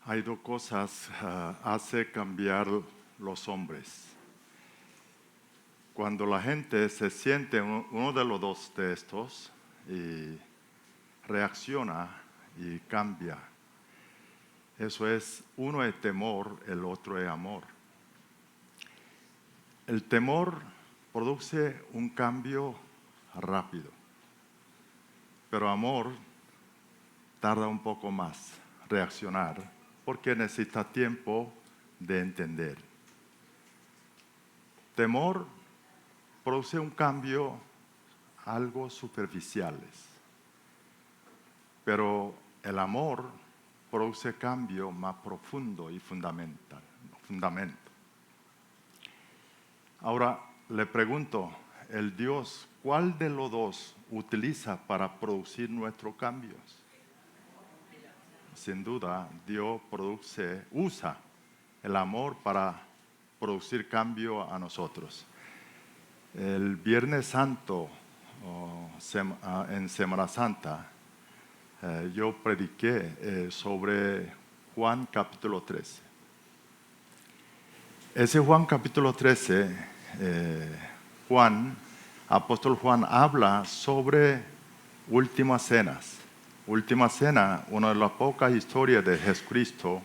Hay dos cosas hace cambiar los hombres. Cuando la gente se siente uno de los dos de estos y reacciona y cambia. Eso es, uno es temor, el otro es amor. El temor produce un cambio rápido, pero amor tarda un poco más reaccionar porque necesita tiempo de entender. Temor produce un cambio algo superficiales, pero el amor produce cambio más profundo y fundamental. Ahora le pregunto, el Dios, ¿cuál de los dos utiliza para producir nuestros cambios? Sin duda, Dios usa el amor para producir cambio a nosotros. El Viernes Santo, en Semana Santa, yo prediqué sobre Juan capítulo 13. Ese Juan capítulo 13, apóstol Juan habla sobre últimas cenas. Última cena, una de las pocas historias de Jesucristo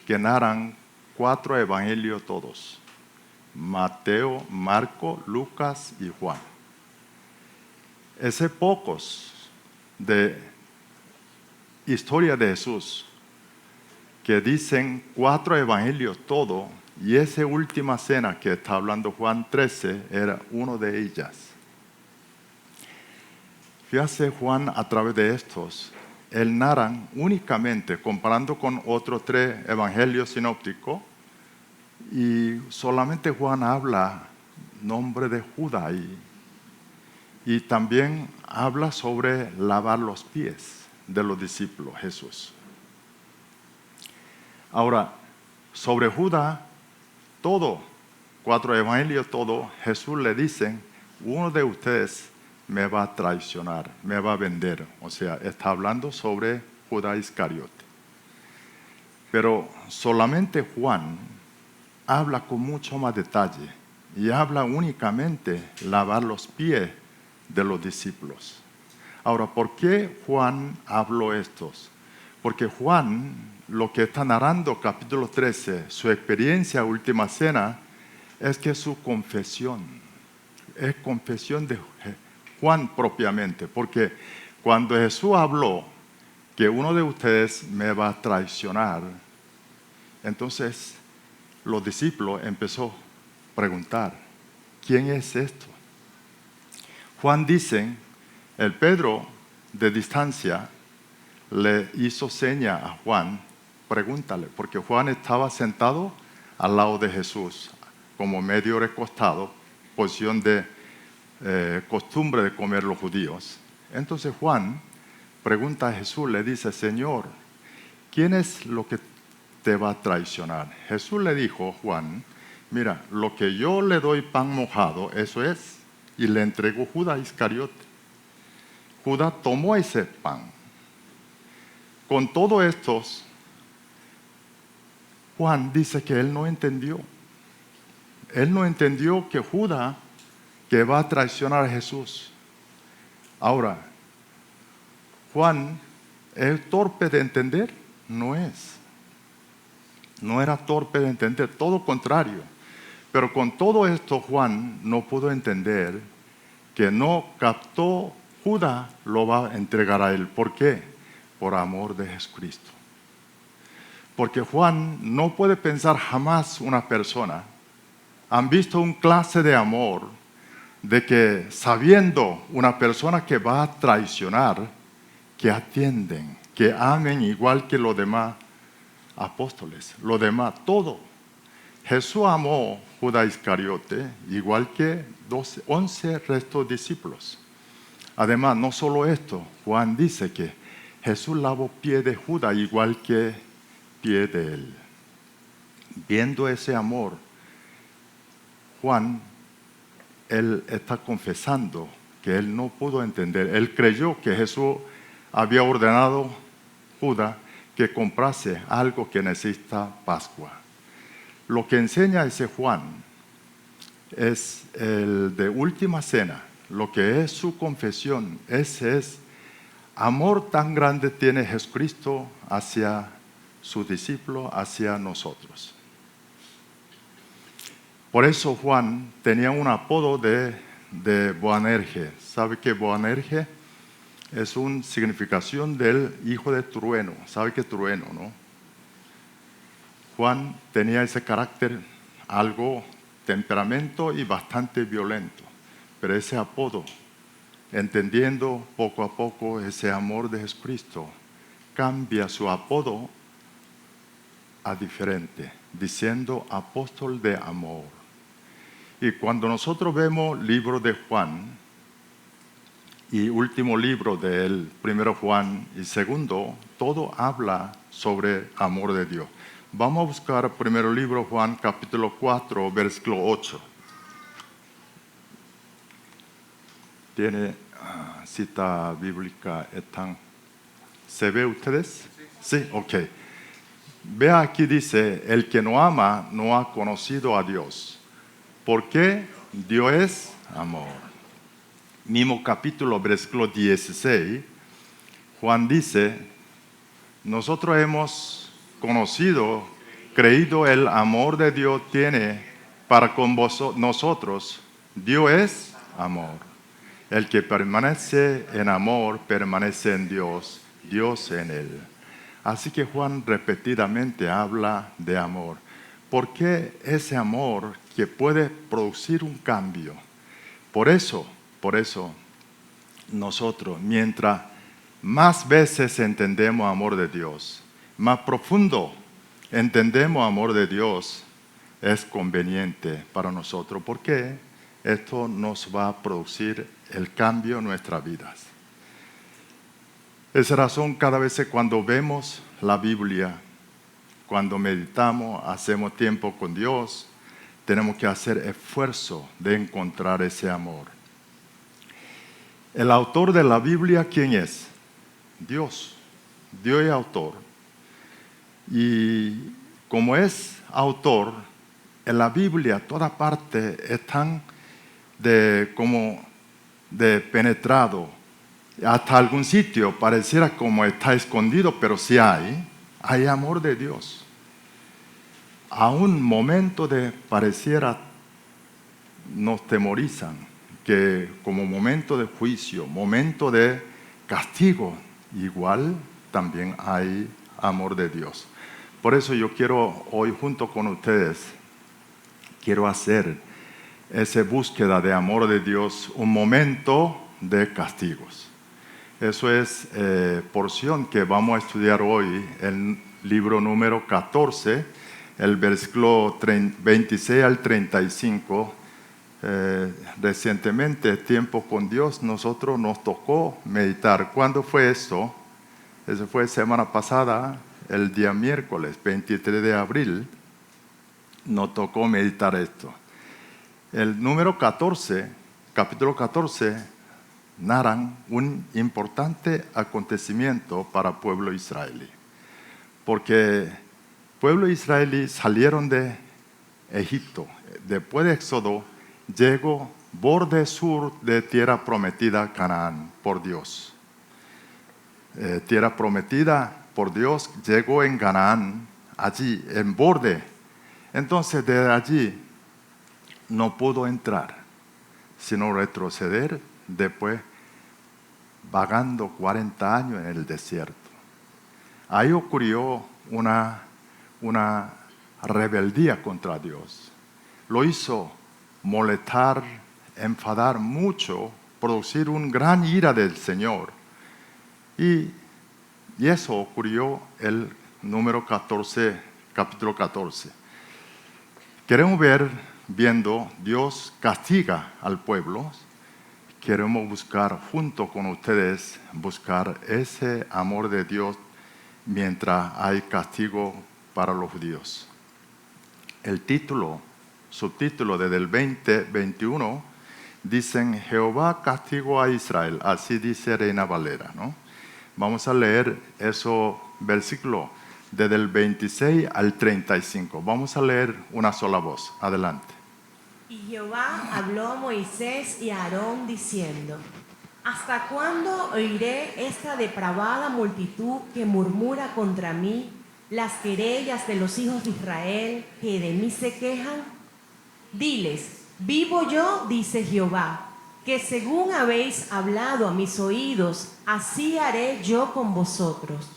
que narran 4 evangelios todos: Mateo, Marco, Lucas y Juan. Ese pocos de historia de Jesús que dicen 4 evangelios todo, y esa última cena que está hablando Juan 13 era uno de ellas. Fíjate, Juan a través de estos, él narran únicamente, comparando con otros 3 evangelios sinópticos, y solamente Juan habla nombre de Judas y también habla sobre lavar los pies de los discípulos Jesús. Ahora, sobre Judas, 4 evangelios, Jesús le dice, uno de ustedes me va a traicionar, me va a vender. O sea, está hablando sobre Judas Iscariote. Pero solamente Juan habla con mucho más detalle y habla únicamente lavar los pies de los discípulos. Ahora, ¿por qué Juan habló estos? Porque Juan, lo que está narrando capítulo 13, su experiencia última cena, es que su confesión, es confesión de Juan propiamente, porque cuando Jesús habló que uno de ustedes me va a traicionar, entonces los discípulos empezaron a preguntar, ¿quién es esto? Juan dice, el Pedro de distancia le hizo seña a Juan, pregúntale, porque Juan estaba sentado al lado de Jesús, como medio recostado, posición de costumbre de comer los judíos. Entonces Juan pregunta a Jesús, le dice, Señor, ¿quién es lo que te va a traicionar? Jesús le dijo, Juan, mira, lo que yo le doy pan mojado, eso es, y le entregó Judas Iscariote. Judas tomó ese pan. Con todo esto, Juan dice que él no entendió. Él no entendió que Judas que va a traicionar a Jesús. Ahora, Juan, ¿es torpe de entender? No es. No era torpe de entender, todo contrario. Pero con todo esto, Juan no pudo entender que no captó, Judas lo va a entregar a él. ¿Por qué? Por amor de Jesucristo. Porque Juan no puede pensar jamás una persona. Han visto un clase de amor de que sabiendo una persona que va a traicionar, que atienden, que amen igual que los demás apóstoles, los demás, todo. Jesús amó a Judas Iscariote igual que 11 restos discípulos. Además, no solo esto, Juan dice que Jesús lavó pie de Judas igual que pie de él. Viendo ese amor, Juan, él está confesando que él no pudo entender. Él creyó que Jesús había ordenado a Judas que comprase algo que necesita Pascua. Lo que enseña ese Juan es el de última cena, lo que es su confesión. Ese es amor tan grande tiene Jesucristo hacia sus discípulos, hacia nosotros. Por eso Juan tenía un apodo de Boanerges. ¿Sabe qué Boanerges? Es una significación del hijo de trueno. ¿Sabe qué trueno, no? Juan tenía ese carácter, algo temperamento y bastante violento. Pero ese apodo, entendiendo poco a poco ese amor de Jesucristo, cambia su apodo a diferente, diciendo apóstol de amor. Y cuando nosotros vemos el libro de Juan y último libro del primero Juan y segundo, todo habla sobre amor de Dios. Vamos a buscar primero libro Juan capítulo 4, versículo 8. Tiene cita bíblica. ¿Se ve ustedes? Sí, ok. Vea aquí dice, el que no ama no ha conocido a Dios. Porque Dios es amor. Mismo capítulo, versículo 16, Juan dice, nosotros hemos conocido, creído el amor de Dios tiene para con nosotros. Dios es amor. El que permanece en amor, permanece en Dios, Dios en él. Así que Juan repetidamente habla de amor. ¿Por qué ese amor que puede producir un cambio? Por eso, nosotros, mientras más veces entendemos amor de Dios, más profundo entendemos amor de Dios, es conveniente para nosotros, porque esto nos va a producir el cambio en nuestras vidas. Esa razón, cada vez cuando vemos la Biblia, cuando meditamos, hacemos tiempo con Dios, tenemos que hacer esfuerzo de encontrar ese amor. El autor de la Biblia, ¿quién es? Dios. Dios es autor. Y como es autor, en la Biblia toda parte están como de penetrado. Hasta algún sitio pareciera como está escondido, pero sí hay amor de Dios. A un momento de pareciera nos temorizan, que como momento de juicio, momento de castigo, igual también hay amor de Dios. Por eso yo quiero hoy junto con ustedes, quiero hacer esa búsqueda de amor de Dios, un momento de castigos. Eso es porción que vamos a estudiar hoy, el libro número 14, el versículo 26 al 35. Recientemente, tiempo con Dios, nosotros nos tocó meditar. ¿Cuándo fue eso? Eso fue semana pasada, el día miércoles 23 de abril, nos tocó meditar esto. El número 14, capítulo 14, narran un importante acontecimiento para el pueblo israelí. Porque el pueblo israelí salieron de Egipto. Después de Éxodo, llegó borde sur de tierra prometida, Canaán, por Dios. Tierra prometida por Dios, llegó en Canaán, allí, en borde. Entonces, desde allí, no pudo entrar, sino retroceder, después vagando 40 años en el desierto. Ahí ocurrió una rebeldía contra Dios. Lo hizo molestar, enfadar mucho, producir un gran ira del Señor. Y eso ocurrió el número 14, capítulo 14. Queremos viendo Dios castiga al pueblo. Queremos buscar junto con ustedes, buscar ese amor de Dios mientras hay castigo para los judíos. El subtítulo desde el 20-21, dicen Jehová castigó a Israel, así dice Reina Valera, ¿no? Vamos a leer eso versículo desde el 26 al 35. Vamos a leer una sola voz. Adelante. Y Jehová habló a Moisés y a Aarón diciendo: ¿Hasta cuándo oiré esta depravada multitud que murmura contra mí las querellas de los hijos de Israel que de mí se quejan? Diles: vivo yo, dice Jehová, que según habéis hablado a mis oídos, así haré yo con vosotros.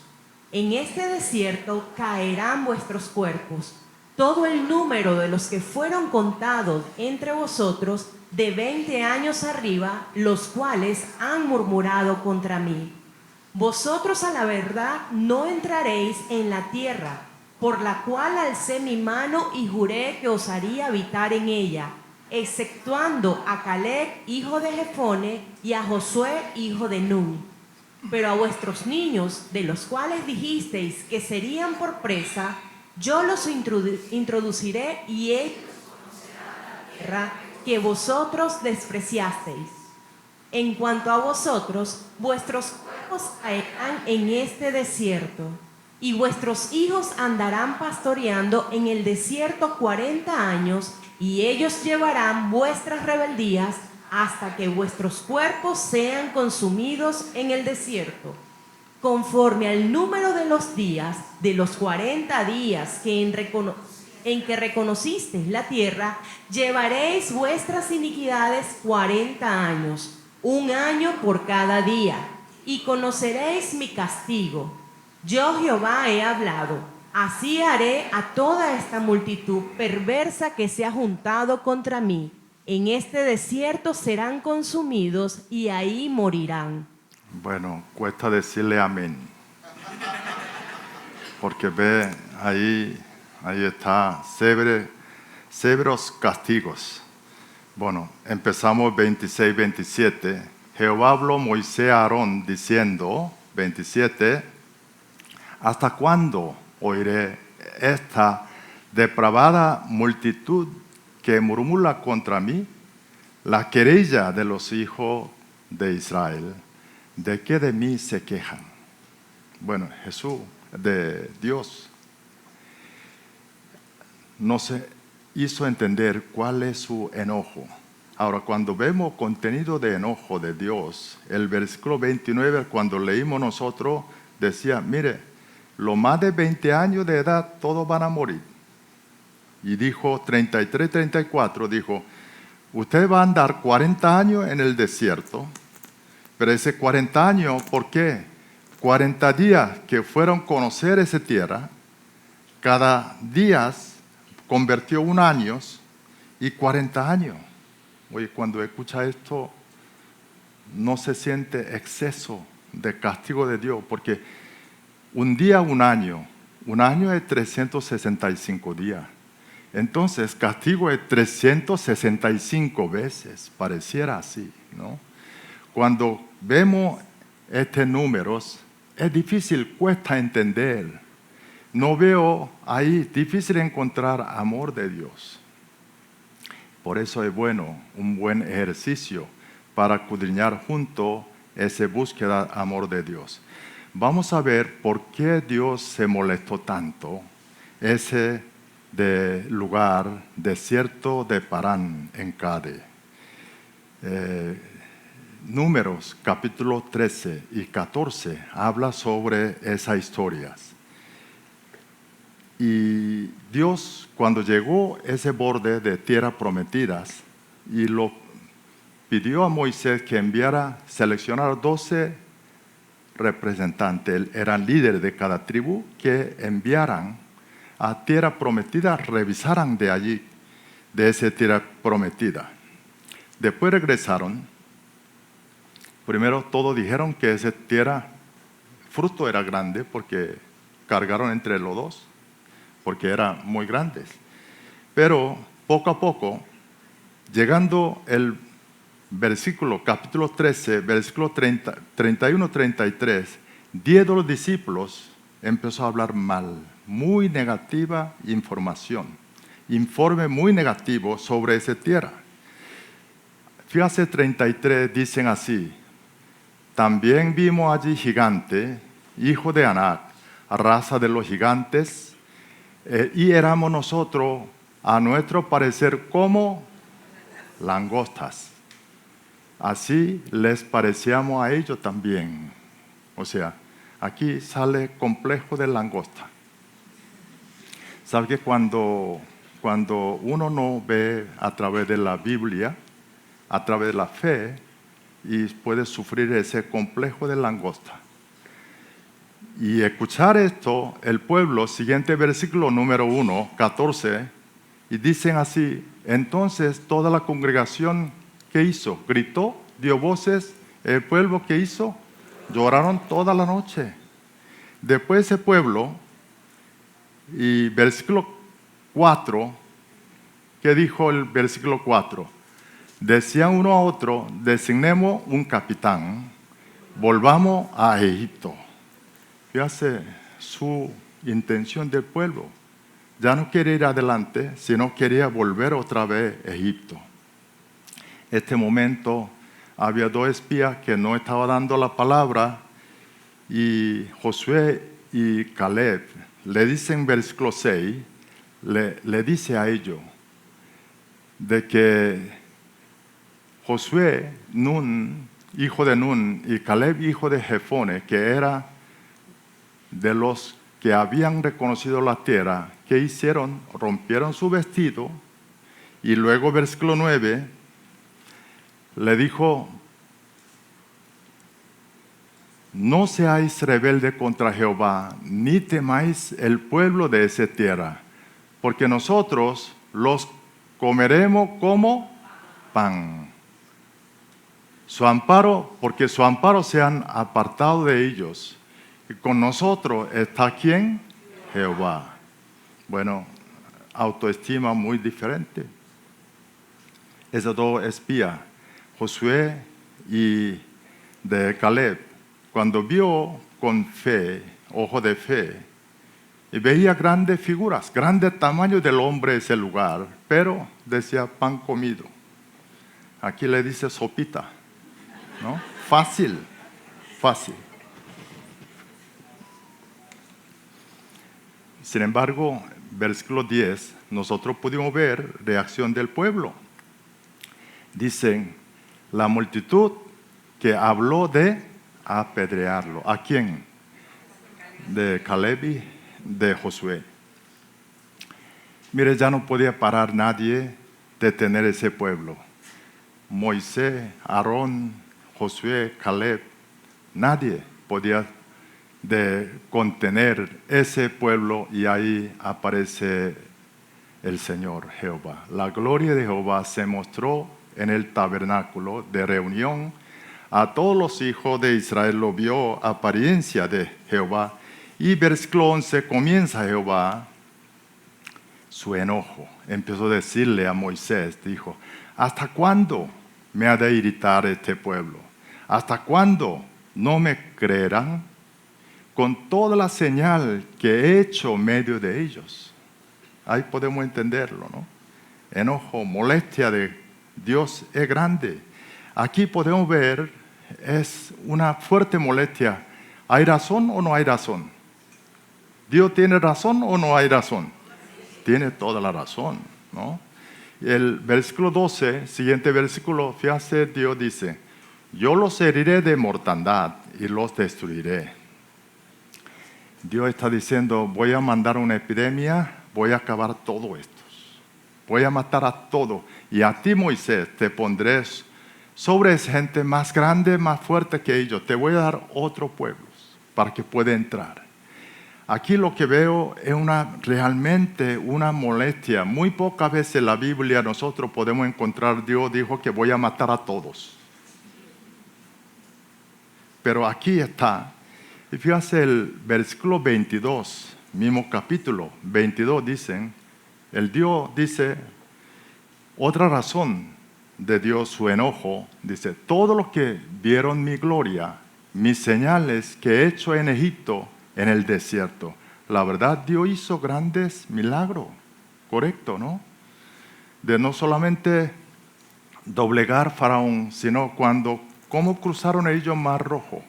En este desierto caerán vuestros cuerpos, todo el número de los que fueron contados entre vosotros de 20 años arriba, los cuales han murmurado contra mí. Vosotros a la verdad no entraréis en la tierra, por la cual alcé mi mano y juré que os haría habitar en ella, exceptuando a Caleb, hijo de Jefone, y a Josué, hijo de Nun. Pero a vuestros niños, de los cuales dijisteis que serían por presa, yo los introduciré y ellos la tierra que vosotros despreciasteis. En cuanto a vosotros, vuestros cuerpos caerán en este desierto, y vuestros hijos andarán pastoreando en el desierto 40 años, y ellos llevarán vuestras rebeldías hasta que vuestros cuerpos sean consumidos en el desierto. Conforme al número de los días, de los 40 días en que reconocisteis la tierra, llevaréis vuestras iniquidades 40 años, un año por cada día, y conoceréis mi castigo. Yo Jehová he hablado, así haré a toda esta multitud perversa que se ha juntado contra mí. En este desierto serán consumidos y ahí morirán. Bueno, cuesta decirle amén. Porque ve, ahí está, severos castigos. Bueno, empezamos 26, 27. Jehová habló a Moisés a Aarón diciendo, 27, ¿hasta cuándo oiré esta depravada multitud que murmura contra mí? La querella de los hijos de Israel. ¿De qué de mí se quejan? Bueno, Jesús, de Dios, nos hizo entender cuál es su enojo. Ahora, cuando vemos contenido de enojo de Dios, el versículo 29, cuando leímos nosotros, decía, mire, los más de 20 años de edad, todos van a morir. Y dijo, 33, 34, dijo, usted va a andar 40 años en el desierto. Pero ese 40 años, ¿por qué? 40 días que fueron a conocer esa tierra, cada día convirtió un año y 40 años. Oye, cuando escucha esto, no se siente exceso de castigo de Dios, porque un día, un año es 365 días. Entonces, castigo es 365 veces, pareciera así, ¿no? Cuando vemos estos números, es difícil, cuesta entender. No veo ahí, difícil encontrar amor de Dios. Por eso es bueno, un buen ejercicio para escudriñar junto esa búsqueda de amor de Dios. Vamos a ver por qué Dios se molestó tanto ese lugar desierto de Parán en Cade. Números capítulo 13 y 14 habla sobre esas historias. Y Dios, cuando llegó a ese borde de tierra prometidas, y lo pidió a Moisés que enviara, seleccionar 12 representantes, eran líderes de cada tribu, que enviaran a tierra prometida, revisaran de allí, de esa tierra prometida. Después regresaron. Primero todos dijeron que esa tierra, fruto era grande porque cargaron entre los dos, porque eran muy grandes. Pero poco a poco, llegando el versículo, capítulo 13, versículo 31-33, 10 de los discípulos empezó a hablar mal, muy negativa información, informe muy negativo sobre esa tierra. Fíjate, 33 dicen así, también vimos allí gigante, hijo de Anac, raza de los gigantes, y éramos nosotros, a nuestro parecer, como langostas. Así les parecíamos a ellos también. O sea, aquí sale complejo de langosta. ¿Sabe que cuando uno no ve a través de la Biblia, a través de la fe, y puede sufrir ese complejo de langosta? Y escuchar esto, el pueblo, siguiente versículo número 1, 14, y dicen así: entonces toda la congregación, ¿qué hizo? Gritó, dio voces. El pueblo, ¿qué hizo? Lloraron toda la noche. Después ese pueblo, y versículo 4, ¿qué dijo el versículo 4? Decían uno a otro: designemos un capitán, volvamos a Egipto. Fíjate su intención del pueblo. Ya no quiere ir adelante, sino quería volver otra vez a Egipto. Este momento había dos espías que no estaban dando la palabra, y Josué y Caleb le dicen en versículo 6, le dice a ellos de que Josué, Nun, hijo de Nun, y Caleb, hijo de Jefone, que era de los que habían reconocido la tierra, ¿qué hicieron? Rompieron su vestido. Y luego versículo 9 le dijo: no seáis rebeldes contra Jehová, ni temáis el pueblo de esa tierra, porque nosotros los comeremos como pan. Su amparo, porque su amparo se han apartado de ellos. Y con nosotros está ¿quién? Jehová. Bueno, autoestima muy diferente. Esos dos espías, Josué y de Caleb, cuando vio con fe, ojo de fe, y veía grandes figuras, grandes tamaños del hombre en ese lugar, pero decía pan comido. Aquí le dice sopita, ¿no? Fácil, fácil. Sin embargo, versículo 10, nosotros pudimos ver reacción del pueblo. Dicen, la multitud que habló de apedrearlo. ¿A quién? De Caleb y de Josué. Mire, ya no podía parar nadie de tener ese pueblo. Moisés, Aarón, Josué, Caleb, nadie podía de contener ese pueblo, y ahí aparece el Señor Jehová. La gloria de Jehová se mostró en el tabernáculo de reunión. A todos los hijos de Israel lo vio apariencia de Jehová. Y versículo 11 comienza Jehová su enojo. Empezó a decirle a Moisés, dijo: ¿hasta cuándo me ha de irritar este pueblo? ¿Hasta cuándo no me creerán con toda la señal que he hecho en medio de ellos? Ahí podemos entenderlo, ¿no? Enojo, molestia de Dios es grande. Aquí podemos ver, es una fuerte molestia. ¿Hay razón o no hay razón? ¿Dios tiene razón o no hay razón? Tiene toda la razón, ¿no? El versículo 12, siguiente versículo, fíjate, Dios dice: yo los heriré de mortandad y los destruiré. Dios está diciendo: voy a mandar una epidemia, voy a acabar todo esto. Voy a matar a todo. Y a ti, Moisés, te pondré sobre esa gente más grande, más fuerte que ellos. Te voy a dar otros pueblos para que pueda entrar. Aquí lo que veo es realmente una molestia. Muy pocas veces en la Biblia nosotros podemos encontrar Dios dijo que voy a matar a todos. Pero aquí está. Y fíjate el versículo 22, mismo capítulo 22, dicen, el Dios dice, otra razón de Dios su enojo, dice: todos los que vieron mi gloria, mis señales que he hecho en Egipto, en el desierto. La verdad, Dios hizo grandes milagros, correcto, ¿no? De no solamente doblegar Faraón, sino cómo cruzaron ellos Mar Rojo.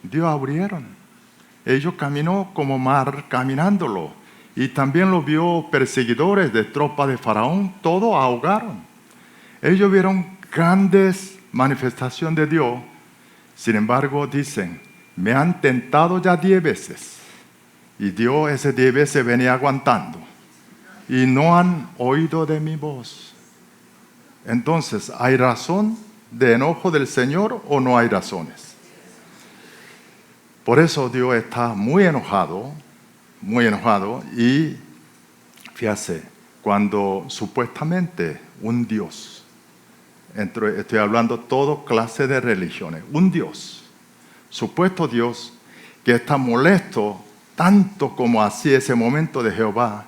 Dios abrieron. Ellos caminó como mar caminándolo. Y también lo vio perseguidores de tropa de Faraón, todos ahogaron. Ellos vieron grandes manifestaciones de Dios. Sin embargo, dicen, me han tentado ya 10 veces. Y Dios esas 10 veces venía aguantando. Y no han oído de mi voz. Entonces, ¿hay razón de enojo del Señor o no hay razones? Por eso Dios está muy enojado. Y fíjate, cuando supuestamente un Dios, estoy hablando toda clase de religiones, un Dios, supuesto Dios, que está molesto tanto como así ese momento de Jehová,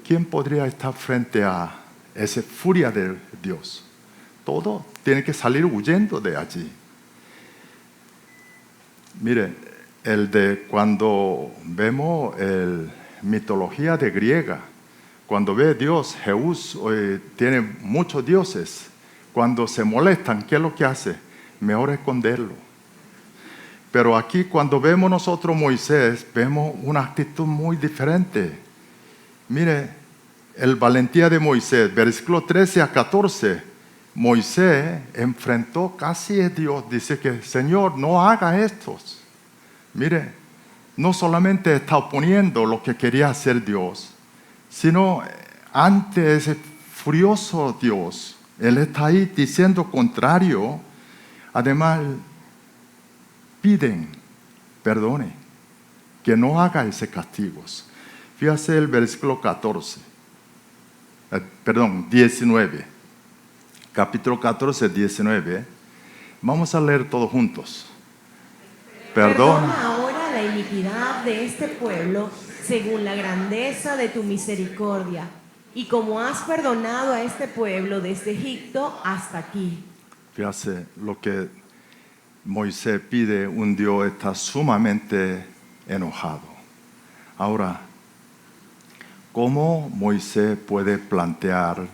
¿quién podría estar frente a esa furia de Dios? Todo tiene que salir huyendo de allí. Mire, cuando vemos mitología de griega, cuando ve Dios, Zeus tiene muchos dioses, cuando se molestan, ¿qué es lo que hace? Mejor esconderlo. Pero aquí cuando vemos nosotros Moisés, vemos una actitud muy diferente. Mire, el valentía de Moisés, versículo 13 a 14, Moisés enfrentó casi a Dios, dice que Señor, no haga esto. Mire, no solamente está oponiendo lo que quería hacer Dios, sino ante ese furioso Dios, Él está ahí diciendo contrario. Además, piden, perdone, que no haga ese castigos. Fíjate el versículo 19. Capítulo 14, 19. Vamos a leer todos juntos. Perdona ahora la iniquidad de este pueblo según la grandeza de tu misericordia, y como has perdonado a este pueblo desde Egipto hasta aquí. Fíjate lo que Moisés pide, un Dios está sumamente enojado. Ahora, ¿cómo Moisés puede plantear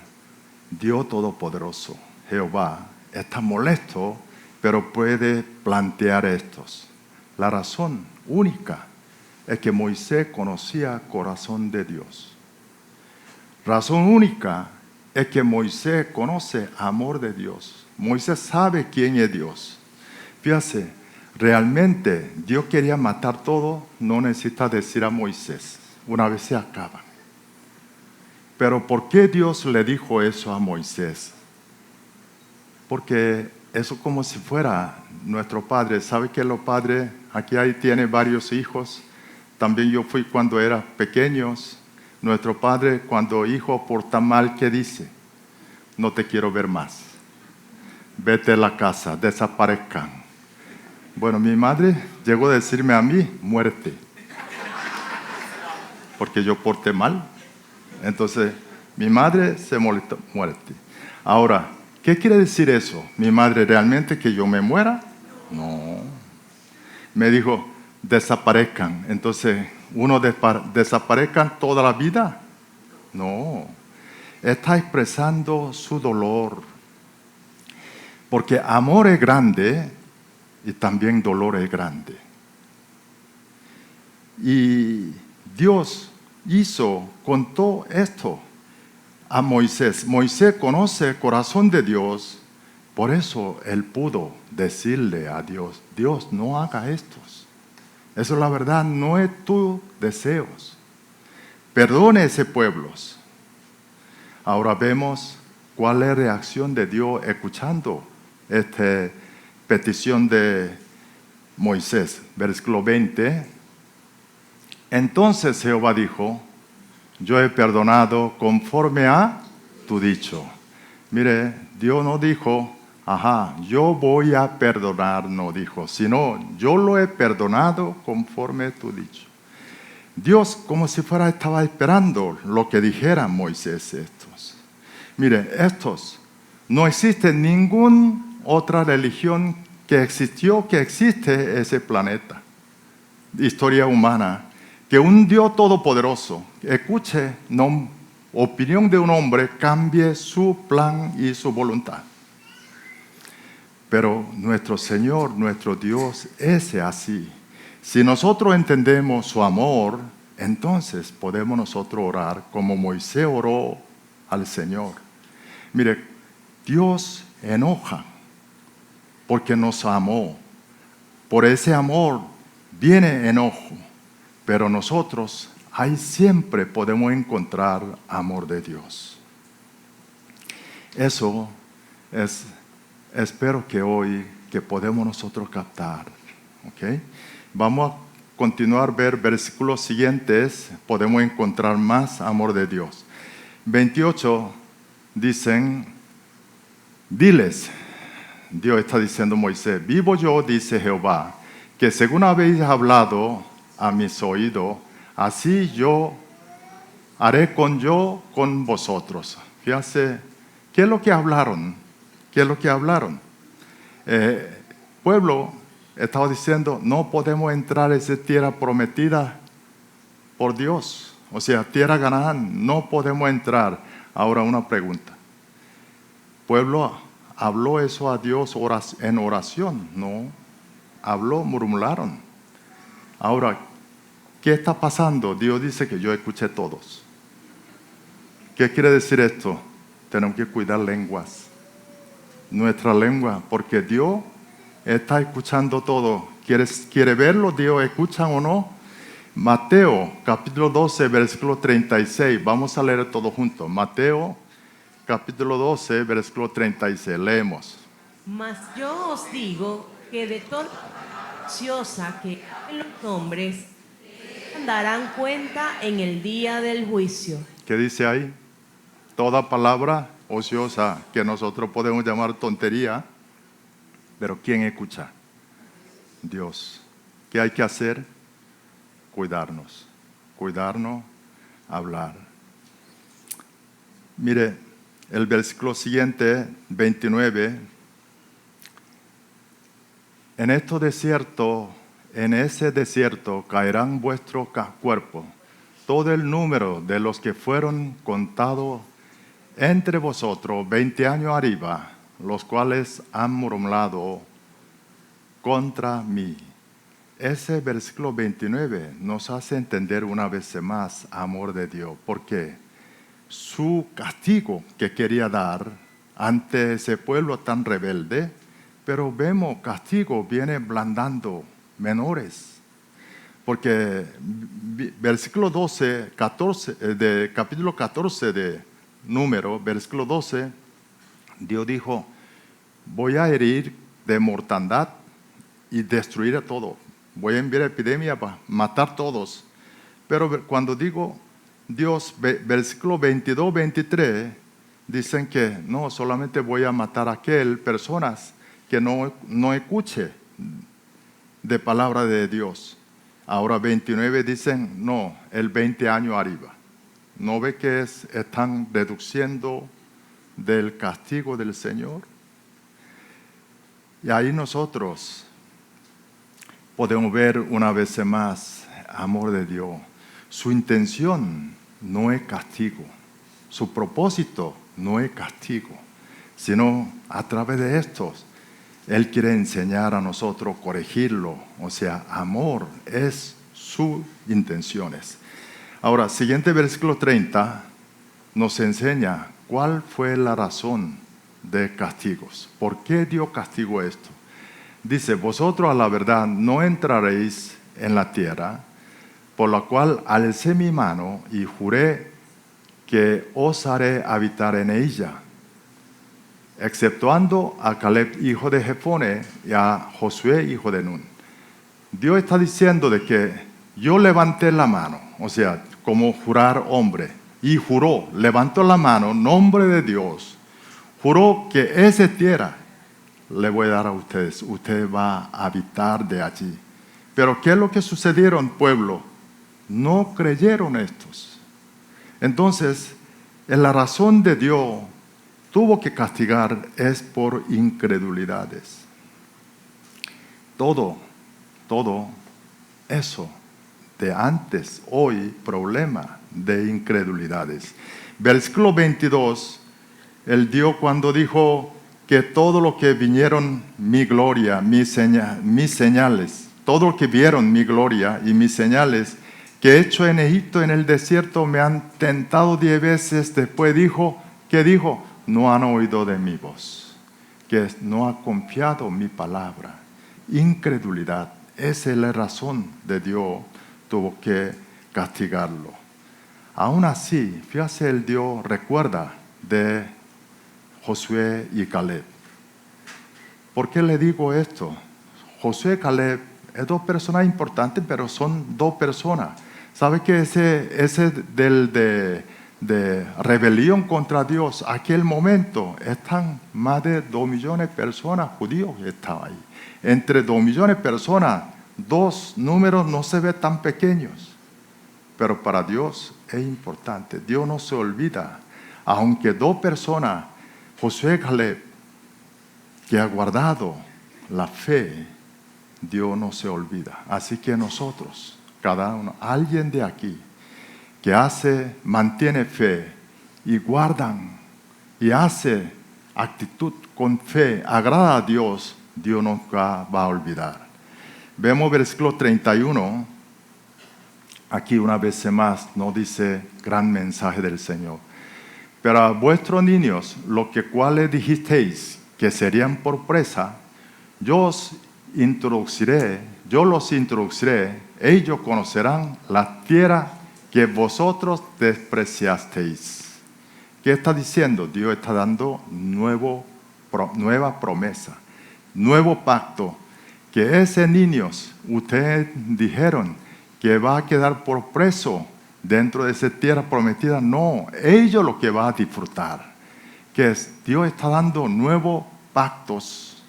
Dios Todopoderoso, Jehová, está molesto, pero puede plantear estos? La razón única es que Moisés conocía el corazón de Dios. Razón única es que Moisés conoce el amor de Dios. Moisés sabe quién es Dios. Fíjate, realmente Dios quería matar todo, no necesita decir a Moisés. Una vez se acaba. Pero ¿por qué Dios le dijo eso a Moisés? Porque eso como si fuera nuestro padre. ¿Sabe que los padres, aquí tiene varios hijos? También yo fui cuando era pequeños. Nuestro padre, cuando hijo porta mal, ¿qué dice? No te quiero ver más. Vete a la casa, desaparezcan. Bueno, mi madre llegó a decirme a mí, muerte. Porque yo porté mal. Entonces, mi madre se molestó, muerte. Ahora, ¿qué quiere decir eso? ¿Mi madre realmente que yo me muera? No. Me dijo, desaparezcan. Entonces, ¿uno desaparezcan toda la vida? No. Está expresando su dolor. Porque amor es grande y también dolor es grande. Y Dios contó esto a Moisés. Moisés conoce el corazón de Dios, por eso él pudo decirle a Dios, Dios, no haga esto. Eso es la verdad, no es tus deseos. Perdone ese pueblo. Ahora vemos cuál es la reacción de Dios escuchando esta petición de Moisés. Versículo 20. Entonces Jehová dijo, yo he perdonado conforme a tu dicho. Mire, Dios no dijo, yo voy a perdonar, no dijo, sino yo lo he perdonado conforme a tu dicho. Dios como si fuera estaba esperando lo que dijera Moisés estos. Mire, no existe ninguna otra religión que existe en ese planeta, historia humana, que un Dios todopoderoso escuche opinión de un hombre, cambie su plan y su voluntad. Pero nuestro Señor, nuestro Dios, es así. Si nosotros entendemos su amor, entonces podemos nosotros orar como Moisés oró al Señor. Mire, Dios enoja porque nos amó. Por ese amor viene enojo, pero nosotros ahí siempre podemos encontrar amor de Dios. Eso es, espero que hoy que podemos nosotros captar. ¿Okay? Vamos a continuar a ver versículos siguientes, podemos encontrar más amor de Dios. 28 dicen, diles, Dios está diciendo a Moisés, vivo yo, dice Jehová, que según habéis hablado a mis oídos, así yo haré con vosotros. Fíjense, ¿qué es lo que hablaron? ¿Qué es lo que hablaron? Pueblo estaba diciendo, no podemos entrar a esa tierra prometida por Dios. O sea, tierra Canaán, no podemos entrar. Ahora una pregunta. Pueblo, ¿habló eso a Dios en oración? No. Habló, murmuraron. Ahora, ¿qué está pasando? Dios dice que yo escuché todos. ¿Qué quiere decir esto? Tenemos que cuidar lenguas. Nuestra lengua, porque Dios está escuchando todo. ¿Quiere verlo? ¿Dios escucha o no? Mateo, capítulo 12, versículo 36. Vamos a leer todo juntos. Mateo, capítulo 12, versículo 36. Leemos. Mas yo os digo que de toda ociosa que hacen los hombres, darán cuenta en el día del juicio. ¿Qué dice ahí? Toda palabra ociosa que nosotros podemos llamar tontería, pero ¿quién escucha? Dios. ¿Qué hay que hacer? Cuidarnos, hablar. Mire, el versículo siguiente, 29. En ese desierto caerán vuestros cuerpos, todo el número de los que fueron contados entre vosotros 20 años arriba, los cuales han murmurado contra mí. Ese versículo 29 nos hace entender una vez más amor de Dios, porque su castigo que quería dar ante ese pueblo tan rebelde, pero vemos castigo viene blandando menores, porque versículo 12, 14, de capítulo 14 de Número, versículo 12, Dios dijo, voy a herir de mortandad y destruir a todo. Voy a enviar epidemia para matar a todos. Pero cuando digo Dios, versículo 22, 23, dicen que no, solamente voy a matar a aquellas personas que no escuche de palabra de Dios. Ahora 29 dicen, no, el 20 años arriba. ¿No ve que están deduciendo del castigo del Señor? Y ahí nosotros podemos ver una vez más amor de Dios. Su intención no es castigo. Su propósito no es castigo. Sino a través de estos, Él quiere enseñar a nosotros, corregirlo. O sea, amor es sus intenciones. Ahora, siguiente versículo 30 nos enseña cuál fue la razón de castigos. ¿Por qué Dios castigó esto? Dice, vosotros a la verdad no entraréis en la tierra, por la cual alcé mi mano y juré que os haré habitar en ella, exceptuando a Caleb, hijo de Jefone, y a Josué, hijo de Nun. Dios está diciendo de que yo levanté la mano, o sea, como jurar hombre, y juró, levantó la mano, nombre de Dios, juró que esa tierra le voy a dar a ustedes, usted va a habitar de allí. Pero ¿qué es lo que sucedieron, pueblo? No creyeron estos. Entonces, en la razón de Dios tuvo que castigar es por incredulidades. Todo eso de antes, hoy, problema de incredulidades. Versículo 22, el Dios cuando dijo que todo lo que vinieron, mi gloria, mis señales, todo lo que vieron mi gloria y mis señales que he hecho en Egipto, en el desierto, me han tentado 10 veces. Después dijo, ¿qué dijo? No han oído de mi voz, que no ha confiado mi palabra. Incredulidad, esa es la razón de Dios, tuvo que castigarlo. Aún así, fíjate, el Dios recuerda de Josué y Caleb. ¿Por qué le digo esto? Josué y Caleb es 2 personas importantes, pero son 2 personas. ¿Sabe que ese de rebelión contra Dios, aquel momento, están más de 2 millones de personas judíos que estaban ahí. Entre 2 millones de personas, 2 números no se ven tan pequeños. Pero para Dios es importante. Dios no se olvida. Aunque 2 personas, Josué y Caleb, que ha guardado la fe, Dios no se olvida. Así que nosotros, cada uno, alguien de aquí, que mantiene fe y guardan y hace actitud con fe, agrada a Dios, Dios nunca va a olvidar. Vemos versículo 31, aquí una vez más nos dice gran mensaje del Señor. Pero a vuestros niños, lo que cuales dijisteis que serían por presa, yo los introduciré, ellos conocerán la tierra que vosotros despreciasteis. ¿Qué está diciendo? Dios está dando nueva promesa, nuevo pacto, que ese niños, ustedes dijeron que va a quedar por preso dentro de esa tierra prometida. No, ellos lo que van a disfrutar, que es Dios está dando nuevos pactos.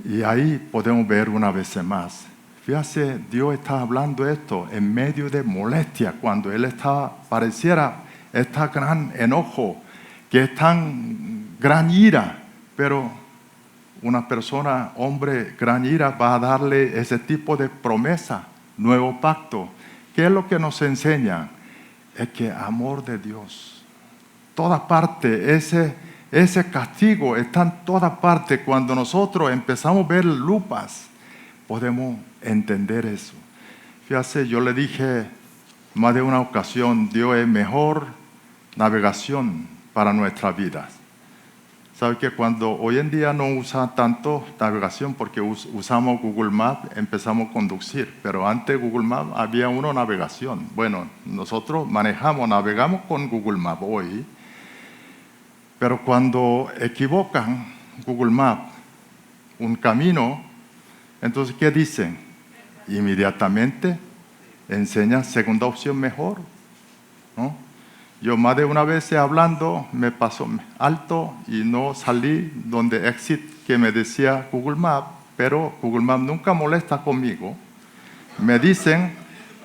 Y ahí podemos ver una vez más. Fíjate, Dios está hablando esto en medio de molestia, cuando Él pareciera esta gran enojo, que es tan gran ira, pero una persona, hombre, gran ira, va a darle ese tipo de promesa, nuevo pacto. ¿Qué es lo que nos enseña? Es que amor de Dios, toda parte, ese castigo está en toda parte. Cuando nosotros empezamos a ver lupas, podemos entender eso. Fíjate, yo le dije más de una ocasión, Dios es mejor navegación para nuestras vidas. ¿Sabe que cuando hoy en día no usa tanto navegación porque usamos Google Maps, empezamos a conducir, pero antes Google Maps había una navegación. Bueno, nosotros navegamos con Google Maps hoy, pero cuando equivocan Google Maps un camino, entonces ¿qué dicen? Inmediatamente enseña segunda opción mejor, ¿no? Yo más de una vez hablando me pasó alto y no salí donde exit que me decía Google Maps, pero Google Maps nunca molesta conmigo. Me dicen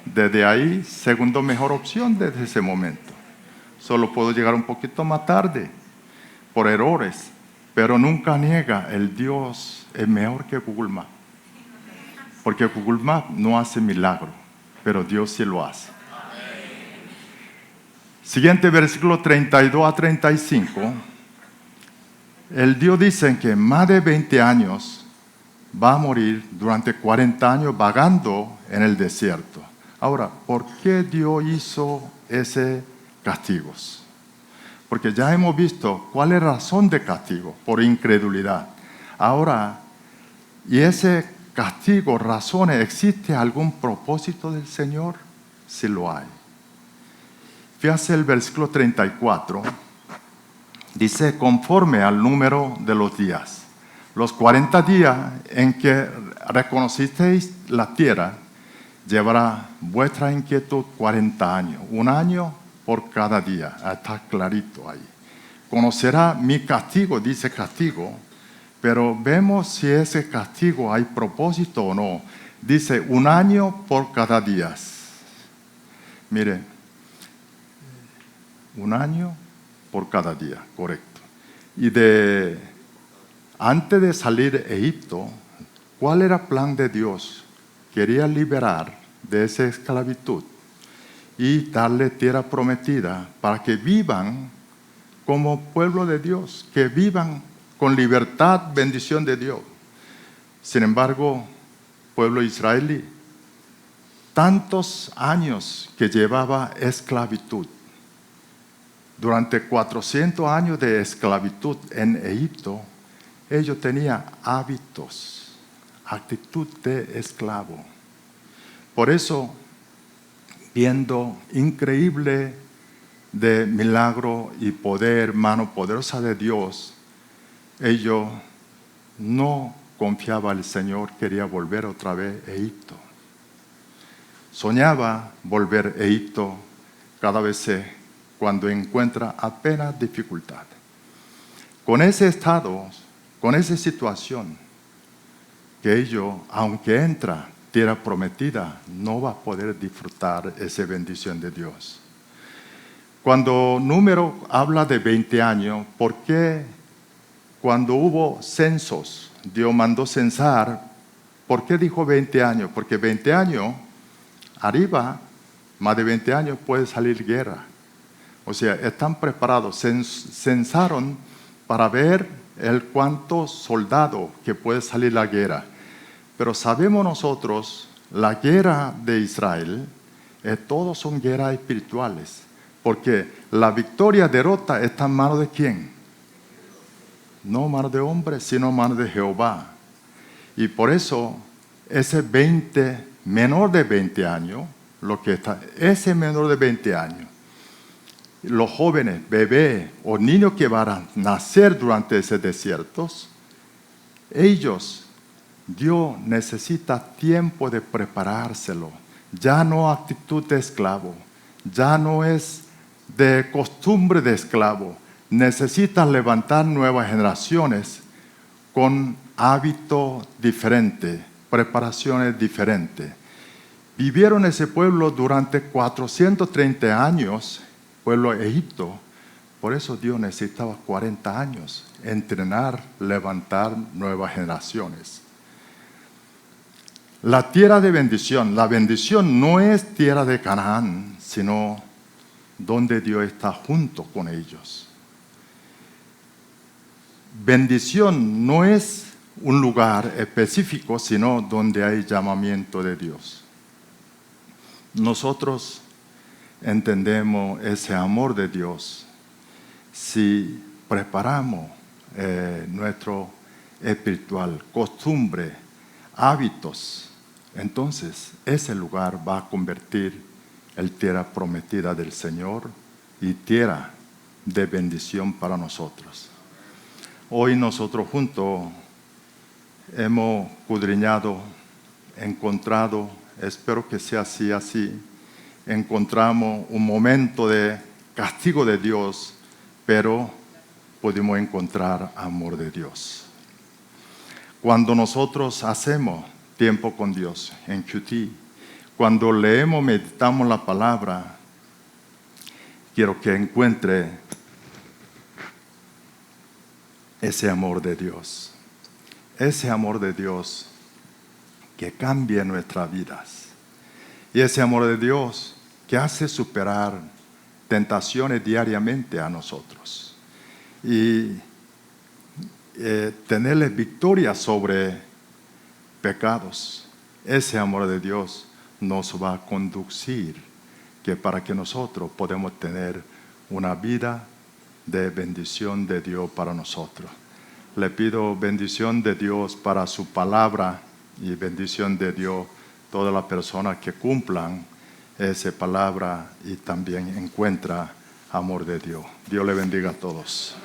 desde ahí segunda mejor opción desde ese momento. Solo puedo llegar un poquito más tarde por errores, pero nunca niega el Dios es mejor que Google Maps. Porque Google Maps no hace milagro, pero Dios sí lo hace. Siguiente versículo 32 a 35. El Dios dice que más de 20 años va a morir durante 40 años vagando en el desierto. Ahora, ¿por qué Dios hizo ese castigos? Porque ya hemos visto cuál es la razón de castigo, por incredulidad. Ahora, ¿y ese castigo, razones, existe algún propósito del Señor? Sí lo hay. Fíjate el versículo 34, dice, conforme al número de los días. Los 40 días en que reconocisteis la tierra, llevará vuestra inquietud 40 años, 1 año por cada día. Está clarito ahí. Conocerá mi castigo, dice castigo, pero vemos si ese castigo hay propósito o no. Dice 1 año por cada día. Mire, 1 año por cada día, correcto. Y antes de salir de Egipto, ¿cuál era el plan de Dios? Quería liberar de esa esclavitud y darle tierra prometida para que vivan como pueblo de Dios, que vivan con libertad, bendición de Dios. Sin embargo, pueblo israelí, tantos años que llevaba esclavitud, durante 400 años de esclavitud en Egipto, ellos tenían hábitos, actitud de esclavo. Por eso, viendo increíble de milagro y poder, mano poderosa de Dios, ellos no confiaban al Señor, quería volver otra vez a Egipto. Soñaba volver a Egipto cada vez cuando encuentra apenas dificultad. Con ese estado, con esa situación, que ellos, aunque entra tierra prometida, no va a poder disfrutar esa bendición de Dios. Cuando Número habla de 20 años, ¿por qué cuando hubo censos, Dios mandó censar? ¿Por qué dijo 20 años? Porque 20 años, arriba, más de 20 años puede salir guerra. O sea, están preparados, censaron para ver el cuánto soldado que puede salir la guerra. Pero sabemos nosotros, la guerra de Israel, todos son guerras espirituales. Porque la victoria, derrota, está en manos de ¿quién? No en manos de hombres, sino en manos de Jehová. Y por eso, ese menor de 20 años, ese menor de 20 años, los jóvenes, bebés o niños que van a nacer durante esos desiertos, ellos, Dios necesita tiempo de preparárselo. Ya no actitud de esclavo, ya no es de costumbre de esclavo. Necesita levantar nuevas generaciones con hábitos diferentes, preparaciones diferentes. Vivieron ese pueblo durante 430 años, pueblo de Egipto. Por eso Dios necesitaba 40 años, entrenar, levantar nuevas generaciones. La tierra de bendición, la bendición no es tierra de Canaán, sino donde Dios está junto con ellos. Bendición no es un lugar específico, sino donde hay llamamiento de Dios. Nosotros entendemos ese amor de Dios si preparamos nuestro espiritual, costumbre, hábitos. Entonces ese lugar va a convertir en tierra prometida del Señor y tierra de bendición para nosotros. Hoy nosotros juntos hemos escudriñado, encontrado, espero que sea así, encontramos un momento de castigo de Dios, pero pudimos encontrar amor de Dios. Cuando nosotros hacemos tiempo con Dios en QT, cuando leemos, meditamos la palabra, quiero que encuentre ese amor de Dios. Ese amor de Dios que cambia nuestras vidas. Y ese amor de Dios que hace superar tentaciones diariamente a nosotros. Y tenerle victoria sobre pecados. Ese amor de Dios nos va a conducir para que nosotros podamos tener una vida de bendición de Dios para nosotros. Le pido bendición de Dios para su palabra y bendición de Dios todas las personas que cumplan esa palabra y también encuentra amor de Dios. Dios le bendiga a todos.